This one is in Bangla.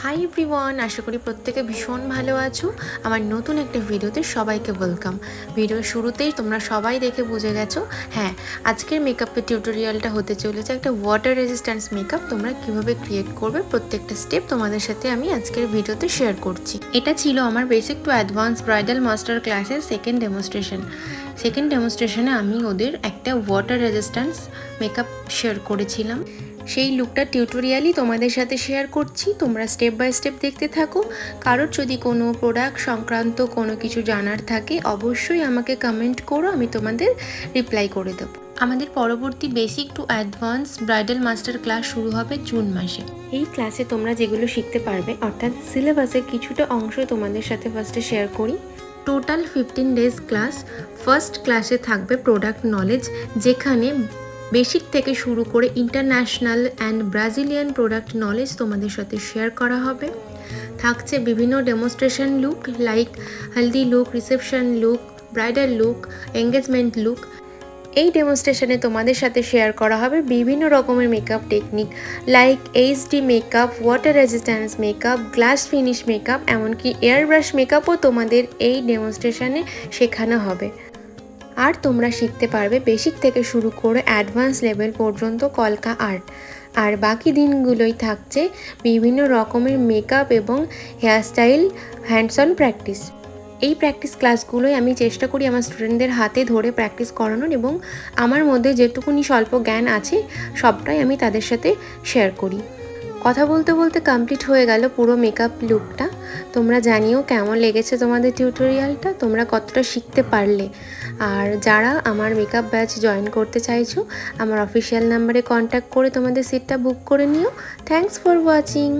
হাই এভরিওয়ান, আশা করি প্রত্যেকে ভীষণ ভালো আছো। আমার নতুন একটা ভিডিওতে সবাইকে ওয়েলকাম। ভিডিওর শুরুতেই তোমরা সবাই দেখে বুঝে গেছো, হ্যাঁ, আজকের মেকআপের টিউটোরিয়ালটা হতে চলেছে একটা ওয়াটার রেজিস্ট্যান্স মেকআপ। তোমরা কিভাবে ক্রিয়েট করবে প্রত্যেকটা স্টেপ তোমাদের সাথে আমি আজকের ভিডিওতে শেয়ার করছি। এটা ছিল আমার basic to advance bridal master ক্লাসের সেকেন্ড ডেমনস্ট্রেশনে আমি ওদের একটা ওয়াটার রেজিস্ট্যান্স মেকআপ শেয়ার করেছিলাম। সেই লুকটা টিউটোরিয়ালই তোমাদের সাথে শেয়ার করছি। তোমরা স্টেপ বাই স্টেপ দেখতে থাকো। কারোর যদি কোনো প্রোডাক্ট সংক্রান্ত কোনো কিছু জানার থাকে অবশ্যই আমাকে কমেন্ট করো, আমি তোমাদের রিপ্লাই করে দেবো। আমাদের পরবর্তী basic to advance bridal master class শুরু হবে জুন মাসে। এই ক্লাসে তোমরা যেগুলো শিখতে পারবে, অর্থাৎ সিলেবাসের কিছুটা অংশ তোমাদের সাথে ফার্স্টে শেয়ার করি। Total 15 days class. ফার্স্ট ক্লাসে থাকবে প্রোডাক্ট নলেজ, যেখানে বেসিক থেকে শুরু করে international and Brazilian product knowledge তোমাদের সাথে শেয়ার করা হবে। থাকছে বিভিন্ন demonstration look, like haldi look, reception look, bridal look, engagement look. এই ডেমনস্ট্রেশনে তোমাদের সাথে শেয়ার করা হবে বিভিন্ন রকমের makeup technique, like HD makeup, water resistance makeup, glass finish makeup, এমনকি এয়ার ব্রাশ মেকআপও তোমাদের এই ডেমনস্ট্রেশনে শেখানো হবে। আর তোমরা শিখতে পারবে বেসিক থেকে শুরু করে অ্যাডভান্স লেভেল পর্যন্ত কলকা আর্ট। আর বাকি দিনগুলোই থাকছে বিভিন্ন রকমের মেকআপ এবং হেয়ারস্টাইল হ্যান্ডস অন প্র্যাকটিস। এই প্র্যাকটিস ক্লাসগুলোই আমি চেষ্টা করি আমার স্টুডেন্টদের হাতে ধরে প্র্যাকটিস করানোর, এবং আমার মধ্যে যেটুকুনি স্বল্প জ্ঞান আছে সবটাই আমি তাদের সাথে শেয়ার করি। কথা বলতে বলতে কমপ্লিট হয়ে গেল পুরো মেকআপ লুকটা। তোমরা জানিও কেমন লেগেছে তোমাদের টিউটোরিয়ালটা, তোমরা কতটা শিখতে পারলে। আর যারা আমার মেকআপ ব্যাচ জয়েন করতে চাইছো, আমার অফিসিয়াল নাম্বারে কন্ট্যাক্ট করে তোমাদের সিটটা বুক করে নিও। Thanks for watching.